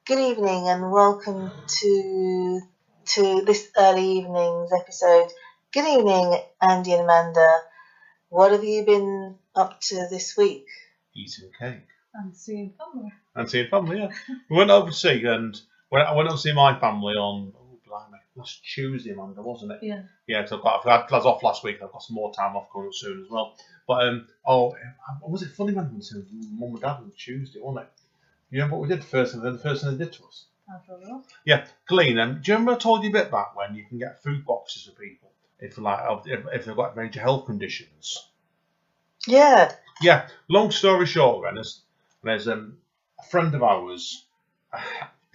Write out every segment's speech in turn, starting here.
Good evening and welcome to this early evening's episode. Good evening, Andy and Amanda. What have you been up to this week? Eating cake. And seeing family. And seeing family, yeah. We went over to see, and I went over to see my family on, last Tuesday, Amanda, wasn't it? Yeah. Yeah, so I've had lads off last week, and I've got some more time off coming up soon as well. But, was it funny, man, to Mum and Dad on Tuesday, wasn't it? You remember what we did the first thing they did to us? I don't know. Yeah, Glenn, do you remember I told you a bit back when you can get food boxes for people if they've got major health conditions? Yeah. Yeah, long story short, then, there's a friend of ours,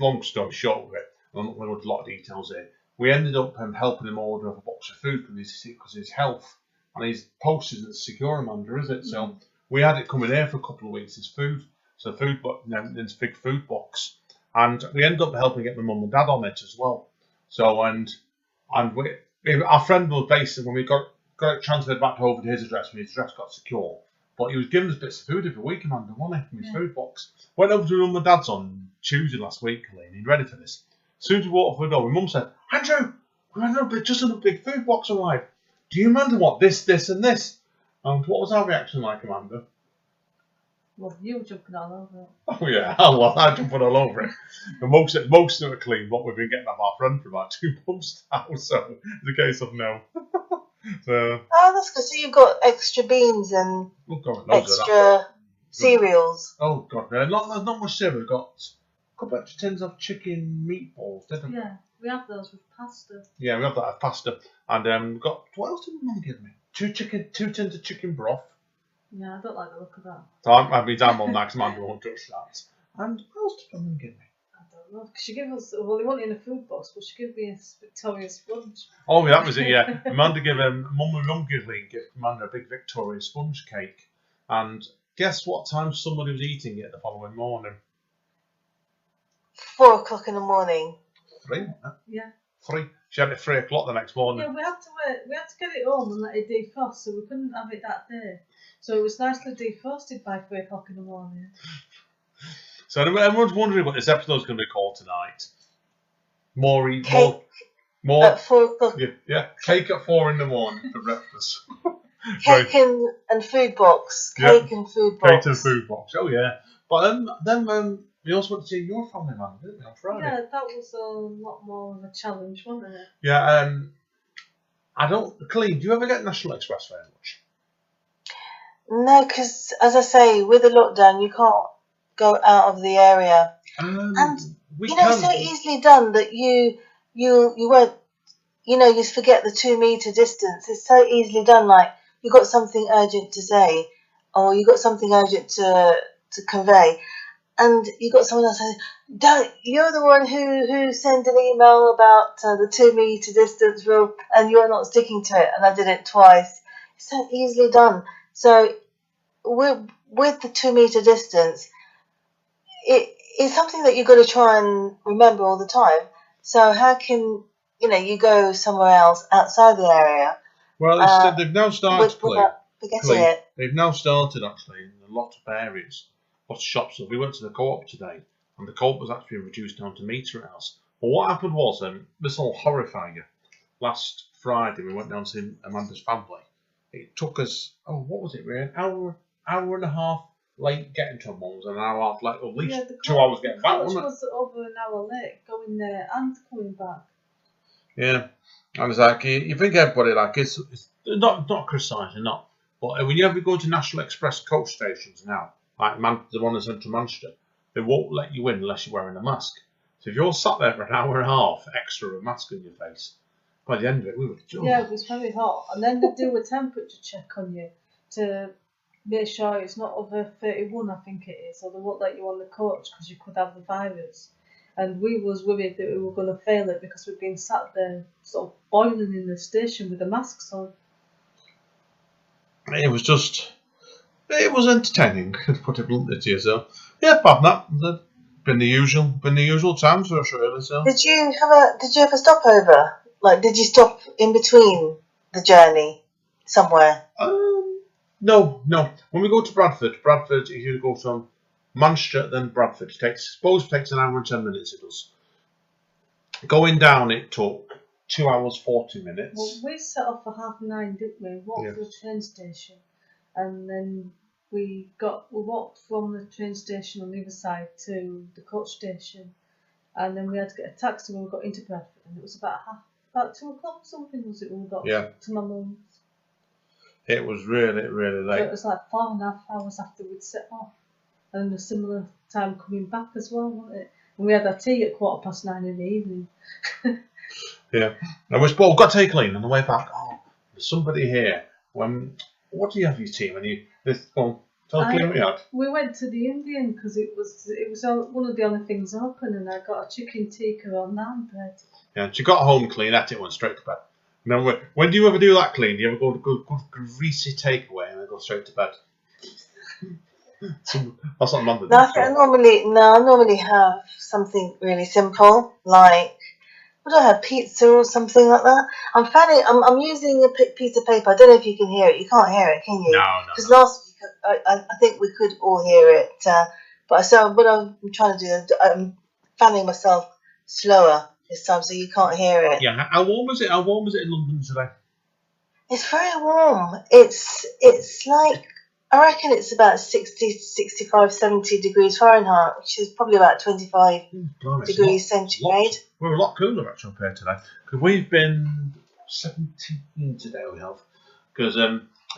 long story short of it, I'm not going to go into a lot of details here, we ended up helping him order a box of food because of his health, and his post isn't secure, Amanda, is it? So we had it coming here for a couple of weeks, his food, so this big food box, and we ended up helping get my mum and dad on it as well. So, our friend was basically, when we got it transferred back over to his address, when his address got secure, but he was giving us bits of food every week, Amanda, wasn't he, from his food box. Went over to Mum and Dad's on Tuesday last week, Colleen, he'd ready for this. As soon as we walked off the door, my mum said, Andrew, just a big food box arrived. Do you, Amanda, want this, and this? And what was our reaction like, Amanda? Well, you were jumping all over it. Oh, yeah, well, I jumped all over it. But most of it, Colleen, what we've been getting off our friend for about 2 months now, so it's a case of no. So, Oh, that's good. So you've got extra beans and extra cereals. Oh, God, there's not much cereal. We've got a couple extra tins of chicken meatballs, didn't we? Yeah, we have those with pasta. Yeah, we have that as pasta. And we've got, what else did my mum give me? 2 tins of chicken broth. Yeah, I don't like the look of that. So I mean, I'm on that, Amanda won't touch that. And what else did my mum give me? I don't know. She gave us, well, they weren't in a food box, but she gave me a Victoria sponge. Oh, yeah, that was it, yeah. Amanda gave Mum gave Amanda a big Victoria sponge cake. And guess what time somebody was eating it the following morning? 4 o'clock in the morning. 3, wasn't it? Yeah. 3. She had it 3 o'clock the next morning. Yeah, we had to wait. We had to get it home and let it defrost, so we couldn't have it that day. So it was nicely defrosted by 3 o'clock in the morning. So everyone's wondering what this episode's going to be called tonight. More At 4 o'clock. Yeah, cake at 4 in the morning for breakfast. Cake and food box. Cake and food box. Cake and food box. Oh yeah. But then we also went to see your family, man, didn't we, on Friday? Yeah, that was a lot more of a challenge, wasn't it? Yeah. Colleen, do you ever get National Express very much? No, because as I say, with the lockdown, you can't go out of the area, and it's so easily done that you won't, you forget the 2 meter distance. It's so easily done. Like you got something urgent to say, or you got something urgent to convey, and you got someone else saying, "Don't, you're the one who sent an email about the 2 meter distance rule, and you're not sticking to it." And I did it twice. It's so easily done. So with the 2 meter distance, it's something that you've got to try and remember all the time. So how can you go somewhere else outside the area? Well, they've now started. Without forgetting it. They've now started actually in a lot of areas, lots of shops. So we went to the Co-op today, and the Co-op was actually reduced down to metre hours. But what happened was, this will horrify you. Last Friday we went down to see Amanda's family. It took us, what was it? We were an hour and a half late getting to Mum's, and an hour and a half late, at least 2 hours getting back, wasn't it? Was over an hour late going there and coming back. Yeah, I was like, you think everybody it's not criticising, not, but when you ever go to National Express coach stations now, like the one in central Manchester, they won't let you in unless you're wearing a mask. So if you're sat there for an hour and a half extra with a mask on your face, by the end of it, we were done. Yeah, it was very hot, and then they do a temperature check on you to make sure it's not over 31, I think it is, or they won't let you on the coach because you could have the virus. And we was worried that we were going to fail it because we'd been sat there sort of boiling in the station with the masks on. It was entertaining, to put it bluntly to you. So yeah, apart from that, been the usual times for us really. So did you have a stopover? Like, did you stop in between the journey somewhere? No. When we go to Bradford, you go from Manchester, then Bradford. Suppose it takes an hour and 10 minutes. It does. Going down, it took 2 hours 40 minutes. Well, we set off for 9:30, didn't we? Walked to the train station, and then we walked from the train station on the other side to the coach station, and then we had to get a taxi when we got into Bradford, and it was about 2 o'clock or something, was it, when we got to my mum's? It was really, really late. So it was like 4.5 hours after we'd set off, and a similar time coming back as well, wasn't it? And we had our tea at 9:15 in the evening. Yeah. And we got to take a lean on the way back. Oh, there's somebody here. What do you have for your tea when you... tell Colleen what you had. We went to the Indian because it was one of the only things open, and I got a chicken tikka on naan bread. Yeah, she got home clean, ate it, went straight to bed. Now, when do you ever do that clean? Do you ever go to good greasy takeaway and then go straight to bed? That's not Monday. I normally have something really simple, like, would I have pizza or something like that? I'm using a piece of paper. I don't know if you can hear it. You can't hear it, can you? No. Because last week I think we could all hear it. But what I'm trying to do, I'm fanning myself slower this time, so you can't hear it. Yeah. How warm is it? How warm is it in London today? It's very warm. It's like, I reckon it's about 60, 65, 70 degrees Fahrenheit, which is probably about 25 degrees centigrade. We're a lot cooler actually up here today, because we've been 17 today. We have, because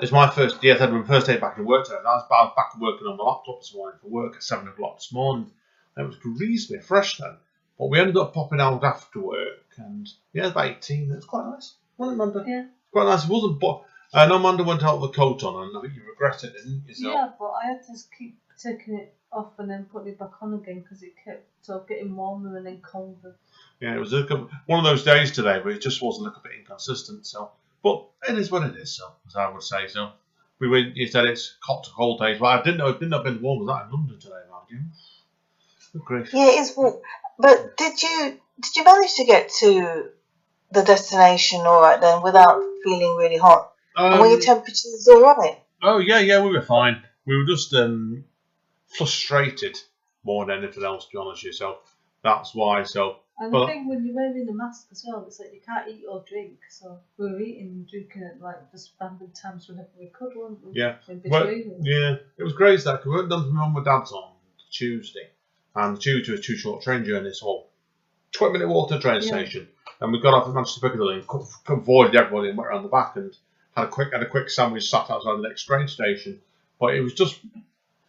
it's my first day back in work today. I was back working on my laptop this morning for work at 7 o'clock this morning. It was reasonably fresh then, but we ended up popping out after work, and it's about 18. It was quite nice, wasn't it, Amanda? Yeah. Quite nice. It wasn't, but I know Amanda went out with the coat on, and I think you regret it, didn't you? So. Yeah, but I had to keep taking it off and then putting it back on again because it kept sort of getting warmer and then colder. Yeah, it was one of those days today, but it just was a little bit inconsistent. So, but it is what it is. So, as I would say, so you said it's hot to cold days. Well, I didn't know been warm as that in London today, have you? Good grief. Yeah, it is warm. But did you manage to get to the destination all right then without feeling really hot? And were your temperatures all right? Oh yeah, we were fine. We were just frustrated more than anything else, to be honest with you. So that's why. And the thing when you're wearing a mask as well, it's like you can't eat or drink. So we were eating and drinking at like just random times whenever we could, weren't we? Yeah. It was great that because we went down to my mum and dad's on Tuesday, and Tuesday was 2 short train journeys, so 20-minute walk to the train station, and we got off at Manchester Piccadilly and avoided everybody and went around the back and had a quick sandwich, sat outside the next train station. But it was just.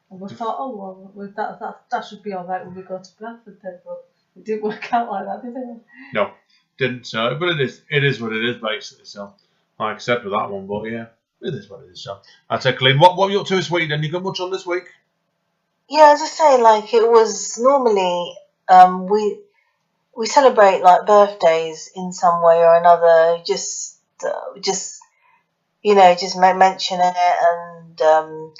And we thought, that should be all right when we go to Bradford then, but it didn't work out like that, did it? No, didn't. So, but it is what it is basically. So, like I said with that one, but yeah, it is what it is. So, I said, Colleen, what were you up to this week? Then you got much on this week? Yeah, as I say, like it was normally we celebrate like birthdays in some way or another. Just mention it and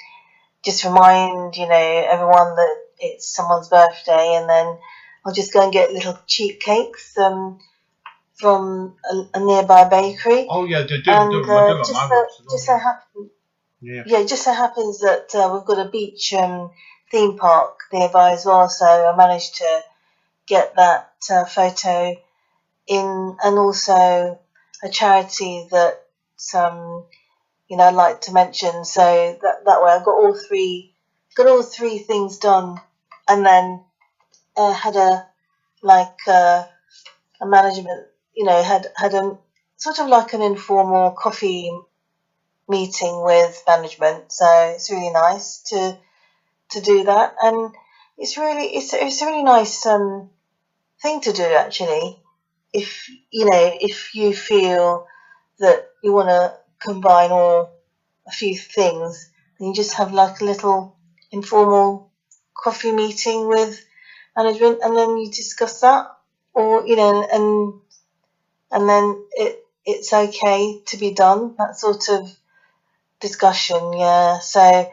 just remind everyone that it's someone's birthday, and then I'll just go and get little cheap cakes from a nearby bakery. Oh yeah, just so happens that we've got a beach theme park nearby as well, so I managed to get that photo in, and also a charity that I'd like to mention. So that way I got all three things done, and then had a management, had a sort of like an informal coffee meeting with management. So it's really nice to do that, and it's a really nice thing to do actually. If you feel that you want to combine a few things, then you just have like a little informal coffee meeting with management, and then you discuss that, or and then it's okay to be done, that sort of discussion. So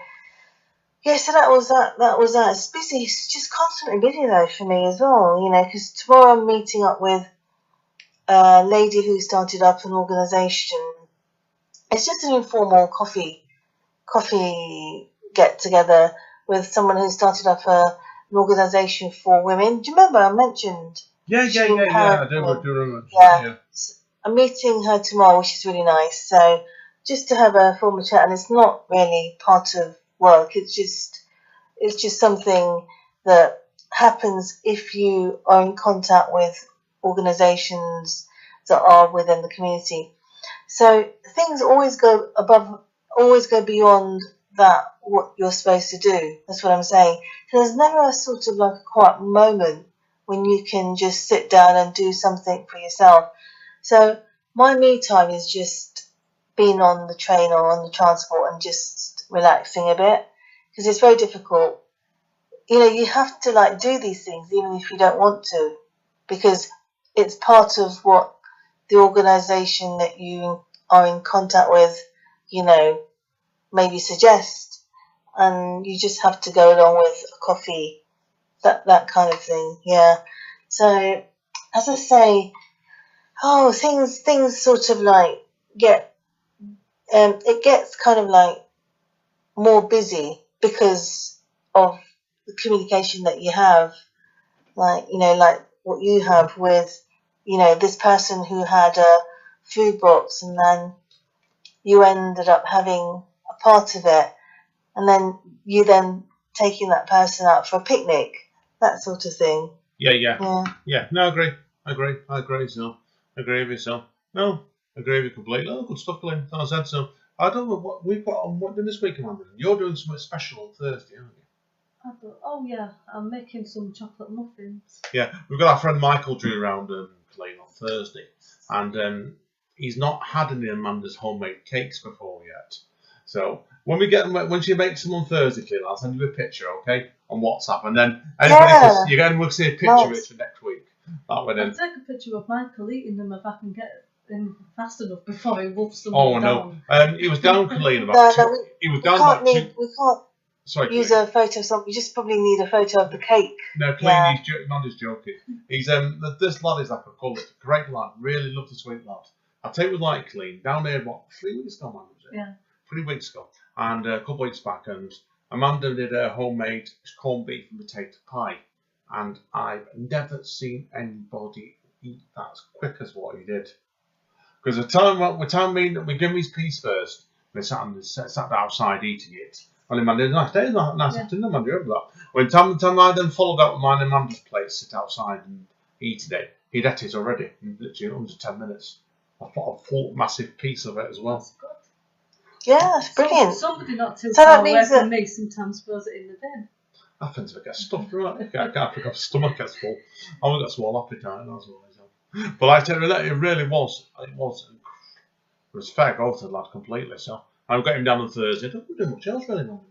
that was that. It's busy. It's just constantly busy though for me as well, because tomorrow I'm meeting up with a lady who started up an organisation. It's just an informal coffee get together with someone who started up an organisation for women. Do you remember I mentioned? Yeah. I do remember. Yeah. I'm meeting her tomorrow, which is really nice. So just to have a formal chat, and it's not really part of work. It's just something that happens if you are in contact with organisations that are within the community. So things always go beyond that, what you're supposed to do. That's what I'm saying. So there's never a sort of like a quiet moment when you can just sit down and do something for yourself. So my me time is just being on the train or on the transport and just relaxing a bit, because it's very difficult. You have to like do these things even if you don't want to, because it's part of what the organisation that you are in contact with, maybe suggest, and you just have to go along with a coffee, that kind of thing. Yeah. So as I say, things sort of like it gets kind of like more busy because of the communication that you have, like what you have with, this person who had a food box, and then you ended up having a part of it, and then you taking that person out for a picnic, that sort of thing. Yeah. No, I agree. So, agree with yourself. No, agree with you completely. Oh, good stuff, Glenn. As I said, so I don't know what we've got on this week, Amanda. You're doing something special on Thursday, aren't you? Oh yeah, I'm making some chocolate muffins. Yeah, we've got our friend Michael due around Glenn on Thursday, and he's not had any of Amanda's homemade cakes before yet. So when she makes them on Thursday, Glenn, I'll send you a picture, okay, on WhatsApp, and then we'll see a picture of it for next week. I'll take a picture of Michael eating them if I can get him fast enough before he wolfs them down. He was down, Colleen, about he was down about two. We can't use a photo of something. You just probably need a photo of the cake. No, Colleen, Amanda's joking. He's this lad is like a gullet, great lad, really lovely, sweet lad. I'll tell you what, like Colleen, down there, 3 weeks ago, man, was it? Yeah. 3 weeks ago, and a couple of weeks back, and Amanda did a homemade corned beef and potato pie, and I've never seen anybody eat that as quick as what he did. Because the time we give him his piece first, they sat outside eating it. And Amanda had a nice day, nice afternoon, Amanda, remember that? When time I then followed up with mine and Amanda's plate, sit outside and eat it, he'd ate it already in literally under 10 minutes. I thought a full massive piece of it as well. Yeah, that's brilliant. Somebody not too far away from me sometimes throws it in the bin. I think if I get stuffed, right? I can't think of stomach gets full. I only got a small appetite, that's all. But I tell you, it really was. It was fair go to the lad completely. So I've got him down on Thursday. Don't do much else really, no.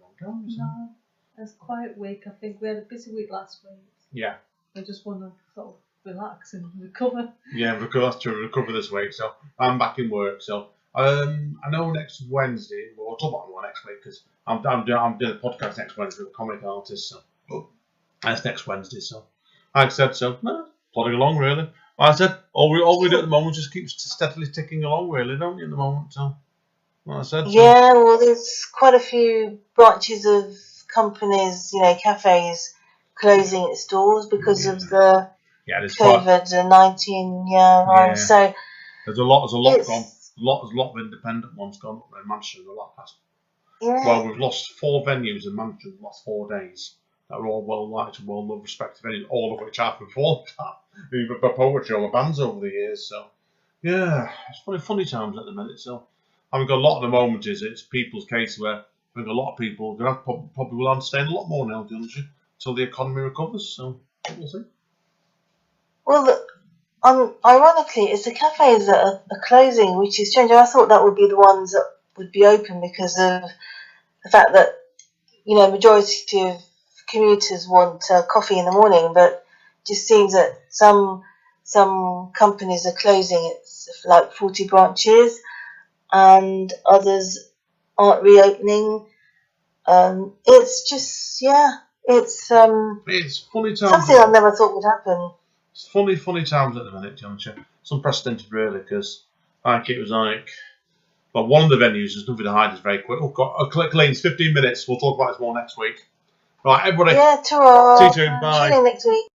It's a quiet week. I think we had a busy week last week. Yeah. I just want to sort of relax and recover. Yeah, recover this week. So I'm back in work. So I know next Wednesday we'll talk about more next week because I'm doing a podcast next Wednesday with a comic artist. So that's next Wednesday. So like I said, plodding along really. Like I said, all we do at the moment just keeps steadily ticking along, really, don't you, at the moment? So, like I said. Yeah, well, there's quite a few branches of companies, cafes closing its doors because of the COVID-19. Yeah. So there's a lot gone. There's a lot of independent ones gone up there in Manchester the last past. Yeah. Well, we've lost 4 venues in Manchester in the last 4 days. That are all well liked and well loved, respected venues, all of which I've performed at, either by poetry or by bands over the years. So, yeah, it's funny times at the minute. So, I think a lot of the moment it's people's case where I think a lot of people are going to probably will understand a lot more now, don't you, until the economy recovers. So, we'll see. Well, ironically, it's the cafes that are closing, which is strange. I thought that would be the ones that would be open because of the fact that, majority of commuters want coffee in the morning, but just seems that some companies are closing. It's like 40 branches, and others aren't reopening. It's just it's funny times. Something I never thought would happen. It's funny times at the minute, don't you? It's unprecedented, really, because it was like. Well, one of the venues, there's nothing to hide, is very quick. Oh, God, Clean's 15 minutes. We'll talk about this more next week. Right, everybody. Yeah, ta-ra. See you soon. Bye. Tune in next week.